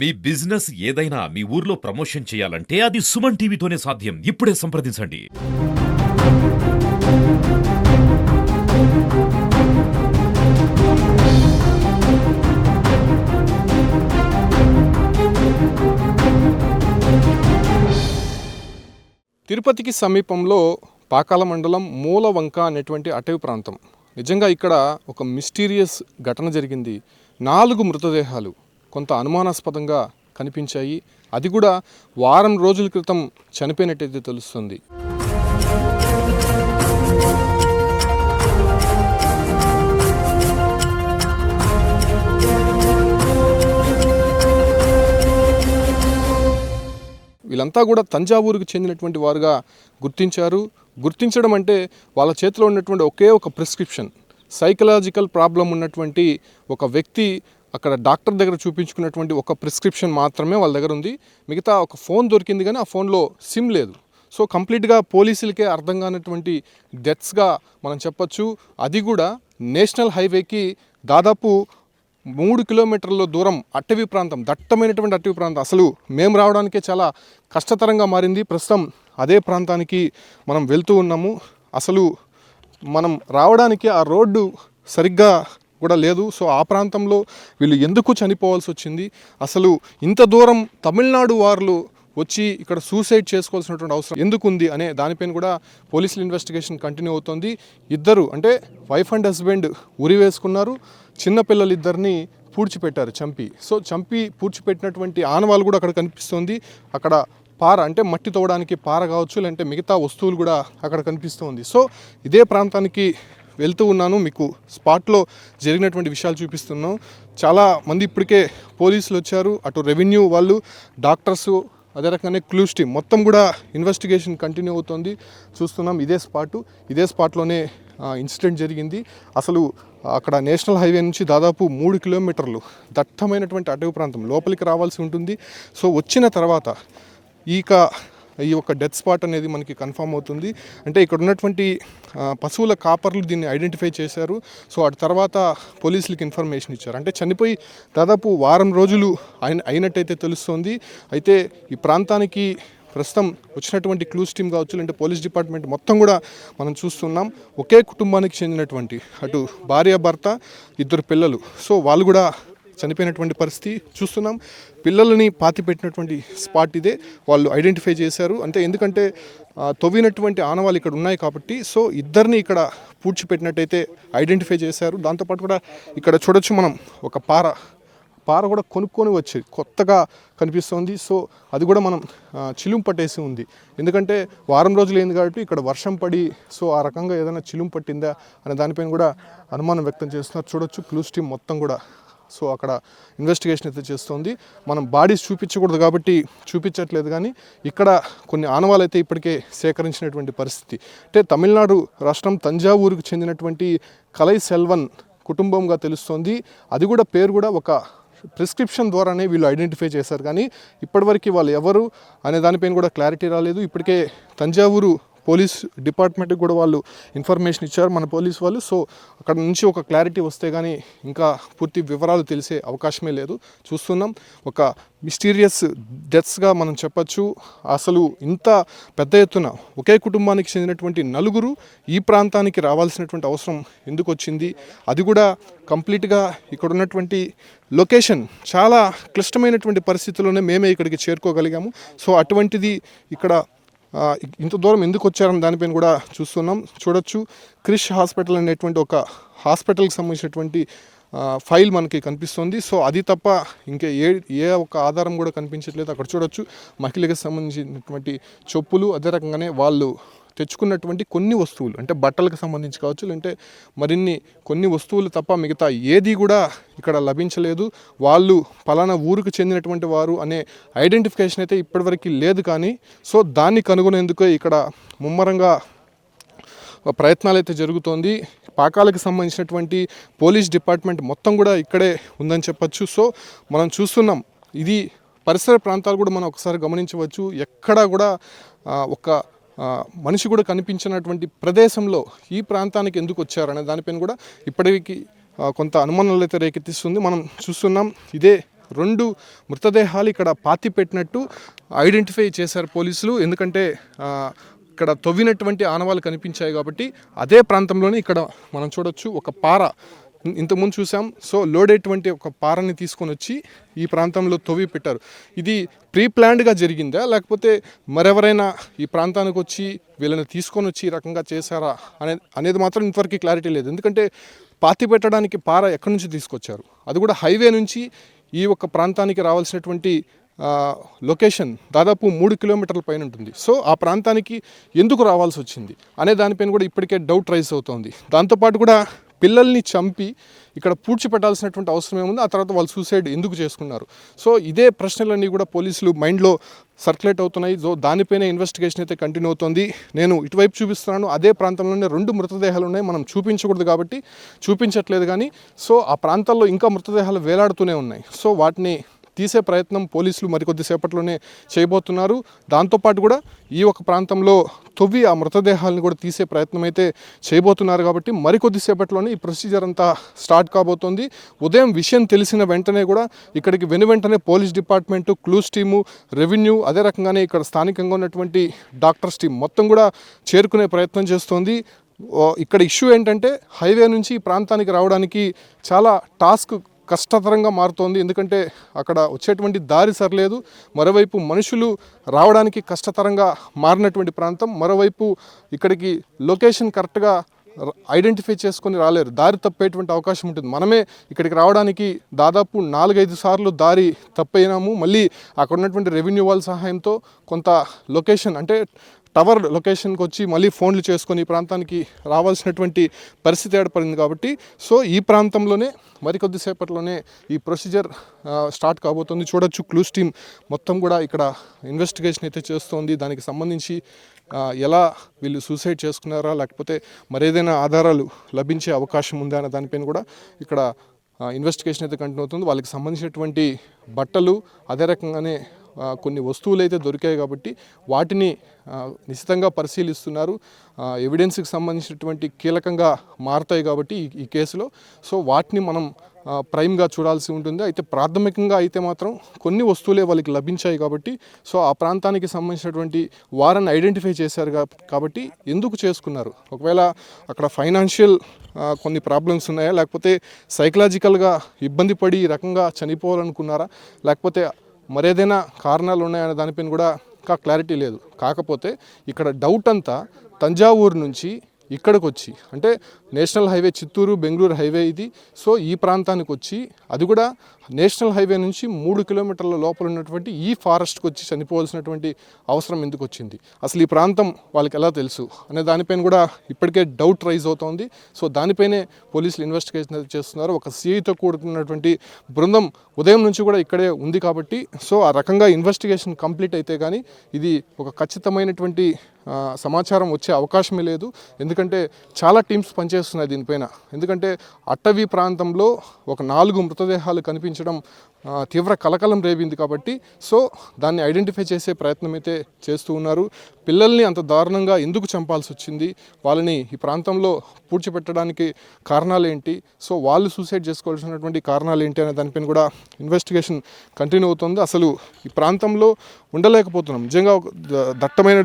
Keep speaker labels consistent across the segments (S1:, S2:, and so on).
S1: మీ business ఏదైనా మీ ఊర్లో promotion చేయాలంటే అది సుమన్ టీవీతోనే సాధ్యం. ఇప్పుడే సంప్రదించండి.
S2: తిరుపతికి సమీపంలో పాకాల మండలం మూలవంక అనేటువంటి అటవీ ప్రాంతం. నిజంగా ఇక్కడ ఒక మిస్టీరియస్ ఘటన జరిగింది. 4 మృతదేహాలు కొంత అనుమానాస్పదంగా కనిపించాయి. అది కూడా వారం రోజుల క్రితం చనిపోయినట్టయితే తెలుస్తుంది. వీళ్ళంతా కూడా తంజావూరుకు చెందినటువంటి వారుగా గుర్తించడం అంటే వాళ్ళ చేతిలో ఉన్నటువంటి ఒకే ఒక ప్రిస్క్రిప్షన్, సైకలాజికల్ ప్రాబ్లం ఉన్నటువంటి ఒక వ్యక్తి అక్కడ డాక్టర్ దగ్గర చూపించుకున్నటువంటి ఒక ప్రిస్క్రిప్షన్ మాత్రమే వాళ్ళ దగ్గర ఉంది. మిగతా ఒక ఫోన్ దొరికింది కానీ ఆ ఫోన్లో సిమ్ లేదు. సో కంప్లీట్గా పోలీసులకే అర్థం కానటువంటి డెత్స్గా మనం చెప్పచ్చు. అది కూడా నేషనల్ హైవేకి దాదాపు 3 కిలోమీటర్ల దూరం అటవీ ప్రాంతం, దట్టమైనటువంటి అటవీ ప్రాంతం. అసలు మేము రావడానికే చాలా కష్టతరంగా మారింది. ప్రస్తుతం అదే ప్రాంతానికి మనం వెళ్తూ ఉన్నాము. అసలు మనం రావడానికి ఆ రోడ్డు సరిగ్గా కూడా లేదు. సో ఆ ప్రాంతంలో వీళ్ళు ఎందుకు చనిపోవాల్సి వచ్చింది, అసలు ఇంత దూరం తమిళనాడు వారు వచ్చి ఇక్కడ సూసైడ్ చేసుకోవాల్సినటువంటి అవసరం ఎందుకుంది అనే దానిపైన కూడా పోలీసుల ఇన్వెస్టిగేషన్ కంటిన్యూ అవుతుంది. ఇద్దరు అంటే వైఫ్ అండ్ హస్బెండ్ ఉరి వేసుకున్నారు. చిన్నపిల్లలిద్దరిని పూడ్చిపెట్టారు చంపి పూడ్చిపెట్టినటువంటి ఆనవాళ్ళు కూడా అక్కడ కనిపిస్తుంది. అక్కడ పార అంటే మట్టి తవ్వడానికి పార కావచ్చు, లేదంటే మిగతా వస్తువులు కూడా అక్కడ కనిపిస్తుంది. సో ఇదే ప్రాంతానికి వెళ్తూ ఉన్నాను, మీకు స్పాట్లో జరిగినటువంటి విషయాలు చూపిస్తున్నాం. చాలా మంది ఇప్పటికే పోలీసులు వచ్చారు, అటు రెవెన్యూ వాళ్ళు, డాక్టర్సు, అదే రకంగానే క్లూస్ టీమ్ మొత్తం కూడా ఇన్వెస్టిగేషన్ కంటిన్యూ అవుతుంది. చూస్తున్నాం ఇదే స్పాట్లోనే ఇన్సిడెంట్ జరిగింది. అసలు అక్కడ నేషనల్ హైవే నుంచి దాదాపు 3 కిలోమీటర్లు దట్టమైనటువంటి అటవీ ప్రాంతం లోపలికి రావాల్సి ఉంటుంది. సో వచ్చిన తర్వాత ఈ యొక్క డెత్ స్పాట్ అనేది మనకి కన్ఫర్మ్ అవుతుంది. అంటే ఇక్కడ ఉన్నటువంటి పశువుల కాపర్లు దీన్ని ఐడెంటిఫై చేశారు. సో ఆ తర్వాత పోలీసులకి ఇన్ఫర్మేషన్ ఇచ్చారు. అంటే చనిపోయి దాదాపు వారం రోజులు అయినట్టయితే తెలుస్తుంది. అయితే ఈ ప్రాంతానికి ప్రస్తుతం వచ్చినటువంటి క్లూస్ టీమ్ కావచ్చు, లేదంటే పోలీస్ డిపార్ట్మెంట్ మొత్తం కూడా మనం చూస్తున్నాం. ఒకే కుటుంబానికి చెందినటువంటి అటు భార్య భర్త, 2 పిల్లలు. సో వాళ్ళు కూడా చనిపోయినటువంటి పరిస్థితి చూస్తున్నాం. పిల్లలని పాతిపెట్టినటువంటి స్పాట్ ఇదే, వాళ్ళు ఐడెంటిఫై చేశారు. అంటే ఎందుకంటే తవ్వినటువంటి ఆనవాళ్ళు ఇక్కడ ఉన్నాయి కాబట్టి సో ఇద్దరిని ఇక్కడ పూడ్చిపెట్టినట్టయితే ఐడెంటిఫై చేశారు. దాంతోపాటు కూడా ఇక్కడ చూడొచ్చు మనం ఒక పార కూడా కొనుక్కొని వచ్చి కొత్తగా కనిపిస్తుంది. సో అది కూడా మనం చిలుం పట్టేసి ఉంది. ఎందుకంటే వారం రోజులు అయింది కాబట్టి ఇక్కడ వర్షం పడి సో ఆ రకంగా ఏదైనా చిలుం పట్టిందా అనే దానిపైన కూడా అనుమానం వ్యక్తం చేస్తున్నారు. చూడొచ్చు క్లూస్ టీమ్ మొత్తం కూడా సో అక్కడ ఇన్వెస్టిగేషన్ అయితే చేస్తుంది. మనం బాడీస్ చూపించకూడదు కాబట్టి చూపించట్లేదు, కానీ ఇక్కడ కొన్ని ఆనవాళ్ళు అయితే ఇప్పటికే సేకరించినటువంటి పరిస్థితి. అంటే తమిళనాడు రాష్ట్రం తంజావూరుకు చెందినటువంటి కలై సెల్వన్ కుటుంబంగా తెలుస్తోంది. అది కూడా పేరు కూడా ఒక ప్రిస్క్రిప్షన్ ద్వారానే వీళ్ళు ఐడెంటిఫై చేశారు, కానీ ఇప్పటివరకు వాళ్ళు ఎవరు అనే దానిపైన కూడా క్లారిటీ రాలేదు. ఇప్పటికే తంజావూరు పోలీస్ డిపార్ట్మెంట్కి కూడా వాళ్ళు ఇన్ఫర్మేషన్ ఇచ్చారు మన పోలీస్ వాళ్ళు. సో అక్కడ నుంచి ఒక క్లారిటీ వస్తే కానీ ఇంకా పూర్తి వివరాలు తెలిసే అవకాశమే లేదు. చూస్తున్నాం ఒక మిస్టీరియస్ డెత్స్గా మనం చెప్పచ్చు. అసలు ఇంత పెద్ద ఎత్తున ఒకే కుటుంబానికి చెందినటువంటి 4 ఈ ప్రాంతానికి రావాల్సినటువంటి అవసరం ఎందుకు వచ్చింది, అది కూడా కంప్లీట్గా ఇక్కడ ఉన్నటువంటి లొకేషన్ చాలా క్లిష్టమైనటువంటి పరిస్థితుల్లోనే మేమే ఇక్కడికి చేరుకోగలిగాము. సో అటువంటిది ఇక్కడ ఇంత దూరం ఎందుకు వచ్చారని దానిపైన కూడా చూస్తున్నాం. చూడొచ్చు క్రిష్ హాస్పిటల్ అనేటువంటి ఒక హాస్పిటల్కి సంబంధించినటువంటి ఫైల్ మనకి కనిపిస్తుంది. సో అది తప్ప ఇంకా ఏ ఒక్క ఆధారం కూడా కనిపించట్లేదు. అక్కడ చూడొచ్చు మహిళకి సంబంధించినటువంటి చెప్పులు, అదే రకంగానే వాళ్ళు తెచ్చుకున్నటువంటి కొన్ని వస్తువులు అంటే బట్టలకు సంబంధించి కావచ్చు, లేదంటే మరిన్ని కొన్ని వస్తువులు తప్ప మిగతా ఏది కూడా ఇక్కడ లభించలేదు. వాళ్ళు పలానా ఊరికి చెందినటువంటి వారు అనే ఐడెంటిఫికేషన్ అయితే ఇప్పటివరకు లేదు. కానీ సో దాన్ని కనుగొనేందుకు ఇక్కడ ముమ్మరంగా ప్రయత్నాలు అయితే జరుగుతోంది. పాకాలకు సంబంధించినటువంటి పోలీస్ డిపార్ట్మెంట్ మొత్తం కూడా ఇక్కడే ఉందని చెప్పచ్చు. సో మనం చూస్తున్నాం, ఇది పరిసర ప్రాంతాలు కూడా మనం ఒకసారి గమనించవచ్చు. ఎక్కడా కూడా ఒక మనిషి కూడా కనిపించినటువంటి ప్రదేశంలో ఈ ప్రాంతానికి ఎందుకు వచ్చారనే దానిపైన కూడా ఇప్పటికీ కొంత అనుమానాలు అయితే రేకెత్తిస్తుంది. మనం చూస్తున్నాం ఇదే 2 మృతదేహాలు ఇక్కడ పాతి పెట్టినట్టు ఐడెంటిఫై చేశారు పోలీసులు. ఎందుకంటే ఇక్కడ తవ్వినటువంటి ఆనవాళ్ళు కనిపించాయి కాబట్టి అదే ప్రాంతంలోనే ఇక్కడ మనం చూడొచ్చు ఒక పార ఇంతకుముందు చూసాం. సో లోడ్ అయ్యేటువంటి ఒక పారని తీసుకొని వచ్చి ఈ ప్రాంతంలో తవ్వి పెట్టారు. ఇది ప్రీ ప్లాన్డ్గా జరిగిందా లేకపోతే మరెవరైనా ఈ ప్రాంతానికి వచ్చి వీళ్ళని తీసుకొని వచ్చి ఈ రకంగా చేశారా అనేది మాత్రం ఇంతవరకు క్లారిటీ లేదు. ఎందుకంటే పాతి పెట్టడానికి పార ఎక్కడి నుంచి తీసుకొచ్చారు, అది కూడా హైవే నుంచి ఈ ఒక ప్రాంతానికి రావాల్సినటువంటి లొకేషన్ దాదాపు 3 కిలోమీటర్ల పైన ఉంటుంది. సో ఆ ప్రాంతానికి ఎందుకు రావాల్సి వచ్చింది అనే దానిపైన కూడా ఇప్పటికే డౌట్ రైజ్ అవుతోంది. దాంతోపాటు కూడా పిల్లల్ని చంపి ఇక్కడ పూడ్చిపెట్టాల్సినటువంటి అవసరం ఏముంది, ఆ తర్వాత వాళ్ళు సూసైడ్ ఎందుకు చేసుకున్నారు? సో ఇదే ప్రశ్నలన్నీ కూడా పోలీసులు మైండ్లో సర్క్యులేట్ అవుతున్నాయి. సో దానిపైన ఇన్వెస్టిగేషన్ అయితే కంటిన్యూ అవుతుంది. నేను ఇటువైపు చూపిస్తున్నాను, అదే ప్రాంతంలోనే 2 మృతదేహాలు ఉన్నాయి. మనం చూపించకూడదు కాబట్టి చూపించట్లేదు, కానీ సో ఆ ప్రాంతాల్లో ఇంకా మృతదేహాలు వేలాడుతూనే ఉన్నాయి. సో వాటిని తీసే ప్రయత్నం పోలీసులు మరికొద్ది సేపట్లోనే చేయబోతున్నారు. దాంతోపాటు కూడా ఈ ఒక ప్రాంతంలో తవ్వి ఆ మృతదేహాలను కూడా తీసే ప్రయత్నం అయితే చేయబోతున్నారు. కాబట్టి మరికొద్ది సేపట్లోనే ఈ ప్రొసీజర్ అంతా స్టార్ట్ కాబోతోంది. ఉదయం విషయం తెలిసిన వెంటనే కూడా ఇక్కడికి వెంటనే police department, clues team, revenue, అదే రకంగానే ఇక్కడ స్థానికంగా ఉన్నటువంటి డాక్టర్స్ టీం మొత్తం కూడా చేరుకునే ప్రయత్నం చేస్తోంది. ఇక్కడ ఇష్యూ ఏంటంటే హైవే నుంచి ఈ ప్రాంతానికి రావడానికి చాలా కష్టతరంగా మారుతోంది. ఎందుకంటే అక్కడ వచ్చేటువంటి దారి సరిలేదు, మరోవైపు మనుషులు రావడానికి కష్టతరంగా మారినటువంటి ప్రాంతం, మరోవైపు ఇక్కడికి లొకేషన్ కరెక్ట్గా ఐడెంటిఫై చేసుకొని రాలేరు, దారి తప్పేటువంటి అవకాశం ఉంటుంది. మనమే ఇక్కడికి రావడానికి దాదాపు 4-5 సార్లు దారి తప్పైనాము. మళ్ళీ అక్కడ ఉన్నటువంటి రెవెన్యూ వాళ్ళ సహాయంతో కొంత లొకేషన్ అంటే టవర్ లొకేషన్కి వచ్చి మళ్ళీ ఫోన్లు చేసుకొని ఈ ప్రాంతానికి రావాల్సినటువంటి పరిస్థితి ఏర్పడింది. కాబట్టి సో ఈ ప్రాంతంలోనే మరికొద్ది సేపట్లోనే ఈ ప్రొసీజర్ స్టార్ట్ కాబోతుంది. చూడొచ్చు క్లూస్ టీమ్ మొత్తం కూడా ఇక్కడ ఇన్వెస్టిగేషన్ అయితే చేస్తోంది. దానికి సంబంధించి ఎలా వీళ్ళు సూసైడ్ చేసుకున్నారా లేకపోతే మరేదైనా ఆధారాలు లభించే అవకాశం ఉందా అనే దానిపైన కూడా ఇక్కడ ఇన్వెస్టిగేషన్ అయితే కంటిన్యూ అవుతుంది. వాళ్ళకి సంబంధించినటువంటి బట్టలు, అదే రకంగానే కొన్ని వస్తువులు అయితే దొరికాయి కాబట్టి వాటిని నిశితంగా పరిశీలిస్తున్నారు. ఎవిడెన్స్కి సంబంధించినటువంటి కీలకంగా మారుతాయి కాబట్టి ఈ కేసులో సో వాటిని మనం ప్రైమ్గా చూడాల్సి ఉంటుంది. అయితే ప్రాథమికంగా అయితే మాత్రం కొన్ని వస్తువులే వాళ్ళకి లభించాయి కాబట్టి సో ఆ ప్రాంతానికి సంబంధించినటువంటి వారిని ఐడెంటిఫై చేశారు కాబట్టి ఎందుకు చేసుకున్నారు, ఒకవేళ అక్కడ ఫైనాన్షియల్ కొన్ని ప్రాబ్లమ్స్ ఉన్నాయా లేకపోతే సైకలాజికల్గా ఇబ్బంది పడి ఈ రకంగా చనిపోవాలనుకున్నారా లేకపోతే మరేదైనా కారణాలు ఉన్నాయనే దానిపైన కూడా ఇంకా క్లారిటీ లేదు. కాకపోతే ఇక్కడ డౌట్ అంతా తంజావూరు నుంచి ఇక్కడికి వచ్చి అంటే national highway Chittoor Bengaluru highway ఇది. సో ఈ ప్రాంతానికి వచ్చి అది కూడా నేషనల్ హైవే నుంచి 3 కిలోమీటర్ల లోపల ఉన్నటువంటి ఈ ఫారెస్ట్కి వచ్చి చనిపోవాల్సినటువంటి అవసరం ఎందుకు వచ్చింది, అసలు ఈ ప్రాంతం వాళ్ళకి ఎలా తెలుసు అనే దానిపైన కూడా ఇప్పటికే డౌట్ రైజ్ అవుతోంది. సో దానిపైనే పోలీసులు ఇన్వెస్టిగేషన్ చేస్తున్నారు. ఒక సిఐతో కూడుకున్నటువంటి బృందం ఉదయం నుంచి కూడా ఇక్కడే ఉంది కాబట్టి సో ఆ రకంగా ఇన్వెస్టిగేషన్ కంప్లీట్ అయితే కానీ ఇది ఒక ఖచ్చితమైనటువంటి సమాచారం వచ్చే అవకాశమే లేదు. ఎందుకంటే చాలా టీమ్స్ పనిచేస్తున్నాయి దీనిపైన. ఎందుకంటే అటవీ ప్రాంతంలో ఒక 4 మృతదేహాలు కనిపించడం తీవ్ర కలకలం రేపింది కాబట్టి సో దాన్ని ఐడెంటిఫై చేసే ప్రయత్నం అయితే చేస్తూ ఉన్నారు. పిల్లల్ని అంత దారుణంగా ఎందుకు చంపాల్సి వచ్చింది, వాళ్ళని ఈ ప్రాంతంలో పూడ్చిపెట్టడానికి కారణాలు ఏంటి, సో వాళ్ళు సూసైడ్ చేసుకోవాల్సినటువంటి కారణాలు ఏంటి అనే దానిపైన కూడా ఇన్వెస్టిగేషన్ కంటిన్యూ అవుతుంది. అసలు ఈ ప్రాంతంలో ఉండలేకపోతున్నాం, నిజంగా దట్టమైన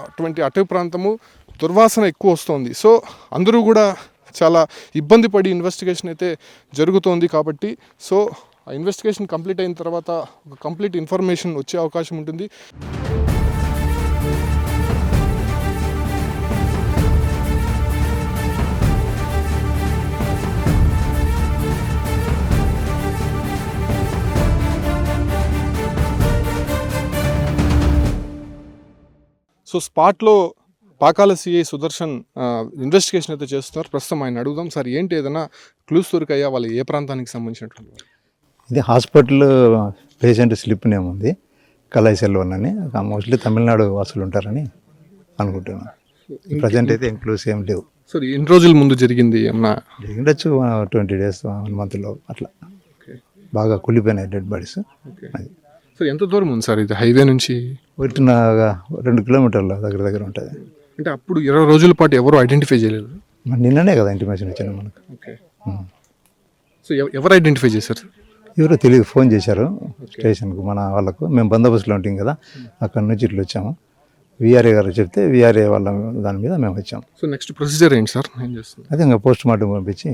S2: అటువంటి అటవీ ప్రాంతము, దుర్వాసన ఎక్కువ వస్తుంది. సో అందరూ కూడా చాలా ఇబ్బంది పడి ఇన్వెస్టిగేషన్ అయితే జరుగుతోంది. కాబట్టి సో ఆ ఇన్వెస్టిగేషన్ కంప్లీట్ అయిన తర్వాత ఒక కంప్లీట్ ఇన్ఫర్మేషన్ వచ్చే అవకాశం ఉంటుంది. సో స్పాట్లో పాకాల సిఐ సుదర్శన్ ఇన్వెస్టిగేషన్ అయితే చేస్తున్నారు. ప్రస్తుతం ఆయన అడుగుదాం. సార్ ఏంటి ఏదైనా క్లూస్ దొరికాయా, వాళ్ళు ఏ ప్రాంతానికి సంబంధించినటువంటి?
S3: ఇది హాస్పిటల్ పేషెంట్ స్లిప్ నేమ్ ఉంది, కలైసెల్వన్ అని. మోస్ట్లీ తమిళనాడు వాసులు ఉంటారని అనుకుంటున్నాను. ప్రజెంట్ అయితే క్లూస్ ఏం లేవు.
S2: సార్ ఎన్ని రోజుల ముందు జరిగింది ఏమన్నా?
S3: జరిగిండొచ్చు 20 days 1 monthలో అట్లా. బాగా కుళ్ళిపోయినాయి డెడ్ బాడీస్. అది
S2: సార్ ఎంత దూరం ఉంది సార్ ఇది హైవే నుంచి?
S3: 2 కిలోమీటర్ల దగ్గర ఉంటుంది.
S2: అంటే అప్పుడు 20 రోజుల పాటు ఎవరు ఐడెంటిఫై చేయలేదు?
S3: నిన్ననే కదా ఇంటిమేషన్ వచ్చింది మనకు.
S2: ఓకే. సో ఎవరు ఐడెంటిఫై చేశారు?
S3: ఎవరో తెలియదు, ఫోన్ చేశారు స్టేషన్కు మన వాళ్ళకు. మేము బందోబస్తులో ఉంటాం కదా, అక్కడ నుంచి ఇట్లా వచ్చాము. విఆర్ఏ గారు చెప్తే విఆర్ఏ వాళ్ళ దాని మీద మేము వచ్చాము.
S2: సో నెక్స్ట్ ప్రొసీజర్ ఏంటి సార్? ఏం చేస్తుంది?
S3: అదే ఇంకా పోస్ట్ మార్టం పంపించి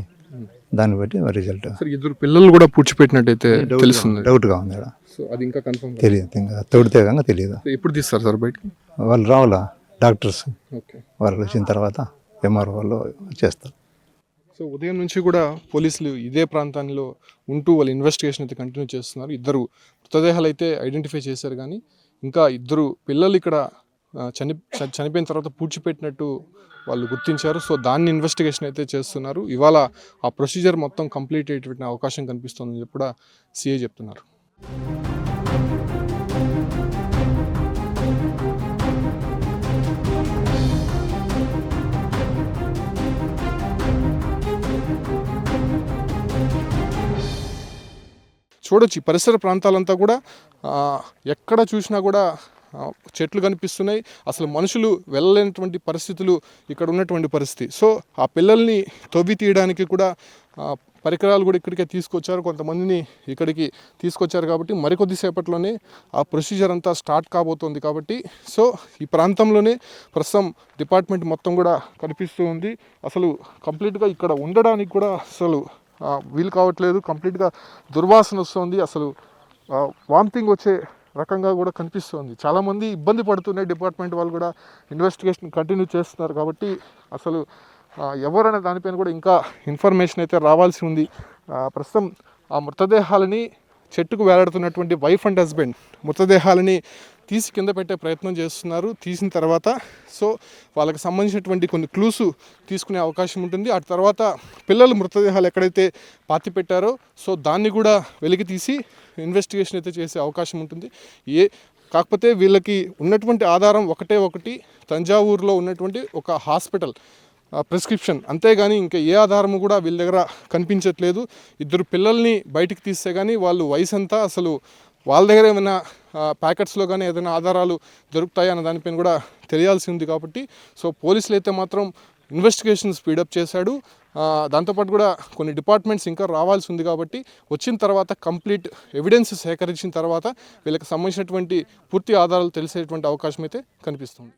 S3: దాన్ని బట్టి రిజల్ట్.
S2: సార్ ఇద్దరు పిల్లలు కూడా పూడ్చిపెట్టినట్టయితే తెలుస్తుంది.
S3: డౌట్గా ఉంది ఇక్కడ,
S2: సో అది ఇంకా కన్ఫర్మ్
S3: తెలియదు, ఇంకా తోడితే కానీ తెలియదు.
S2: ఎప్పుడు తీస్తారు సార్ బయటికి?
S3: వాళ్ళు రావాలా డాక్టర్స్,
S2: ఓకే.
S3: వాళ్ళు వచ్చిన తర్వాత ఎంఆర్ఓ వాళ్ళు చేస్తారు.
S2: సో ఉదయం నుంచి కూడా పోలీసులు ఇదే ప్రాంతంలో ఉంటూ వాళ్ళ ఇన్వెస్టిగేషన్ అయితే కంటిన్యూ చేస్తున్నారు. ఇద్దరు మృతదేహాలు అయితే ఐడెంటిఫై చేశారు, కానీ ఇంకా ఇద్దరు పిల్లలు ఇక్కడ చనిపోయిన తర్వాత పూడ్చిపెట్టినట్టు వాళ్ళు గుర్తించారు. సో దాన్ని ఇన్వెస్టిగేషన్ అయితే చేస్తున్నారు. ఇవాళ ఆ ప్రొసీజర్ మొత్తం కంప్లీట్ అయ్యేటువంటి అవకాశం కనిపిస్తుందని కూడా సిఐ చెప్తున్నారు. చూడొచ్చు ఈ పరిసర ప్రాంతాలంతా కూడా ఎక్కడ చూసినా కూడా చెట్లు కనిపిస్తున్నాయి. అసలు మనుషులు వెళ్ళలేనటువంటి పరిస్థితులు ఇక్కడ ఉన్నటువంటి పరిస్థితి. సో ఆ పిల్లల్ని తవ్వి తీయడానికి కూడా పరికరాలు కూడా ఇక్కడికే తీసుకొచ్చారు, కొంతమందిని ఇక్కడికి తీసుకొచ్చారు. కాబట్టి మరికొద్దిసేపట్లోనే ఆ ప్రొసీజర్ అంతా స్టార్ట్ కాబోతోంది. కాబట్టి సో ఈ ప్రాంతంలోనే ప్రస్తుతం డిపార్ట్మెంట్ మొత్తం కూడా కనిపిస్తూ ఉంది. అసలు కంప్లీట్గా ఇక్కడ ఉండడానికి కూడా అసలు వీలు కావట్లేదు. కంప్లీట్గా దుర్వాసన వస్తుంది, అసలు వామిటింగ్ వచ్చే రకంగా కూడా కనిపిస్తుంది. చాలామంది ఇబ్బంది పడుతున్నాయి. డిపార్ట్మెంట్ వాళ్ళు కూడా ఇన్వెస్టిగేషన్ కంటిన్యూ చేస్తున్నారు. కాబట్టి అసలు ఎవరనే దానిపైన కూడా ఇంకా ఇన్ఫర్మేషన్ అయితే రావాల్సి ఉంది. ప్రస్తుతం ఆ మృతదేహాలని చెట్టుకు వేలాడుతున్నటువంటి వైఫ్ అండ్ హస్బెండ్ మృతదేహాలని తీసి కింద పెట్టే ప్రయత్నం చేస్తున్నారు. తీసిన తర్వాత సో వాళ్ళకి సంబంధించినటువంటి కొన్ని క్లూస్ తీసుకునే అవకాశం ఉంటుంది. ఆ తర్వాత పిల్లల మృతదేహాలు ఎక్కడైతే పాతి పెట్టారో సో దాన్ని కూడా వెలికి తీసి ఇన్వెస్టిగేషన్ అయితే చేసే అవకాశం ఉంటుంది. కాకపోతే వీళ్ళకి ఉన్నటువంటి ఆధారం ఒకటి తంజావూరులో ఉన్నటువంటి ఒక హాస్పిటల్ ప్రిస్క్రిప్షన్, అంతేగాని ఇంకా ఏ ఆధారము కూడా వీళ్ళ దగ్గర కనిపించట్లేదు. ఇద్దరు పిల్లల్ని బయటికి తీస్తే కానీ వాళ్ళు వయసు అంతా అసలు వాళ్ళ దగ్గర ఏమైనా ప్యాకెట్స్లో కానీ ఏదైనా ఆధారాలు దొరుకుతాయి అన్న దానిపైన కూడా తెలియాల్సి ఉంది. కాబట్టి సో పోలీసులు అయితే మాత్రం ఇన్వెస్టిగేషన్ స్పీడప్ చేశాడు. దాంతోపాటు కూడా కొన్ని డిపార్ట్మెంట్స్ ఇంకా రావాల్సి ఉంది. కాబట్టి వచ్చిన తర్వాత కంప్లీట్ ఎవిడెన్స్ సేకరించిన తర్వాత వీళ్ళకి సంబంధించినటువంటి పూర్తి ఆధారాలు తెలిసేటువంటి అవకాశం అయితే కనిపిస్తుంది.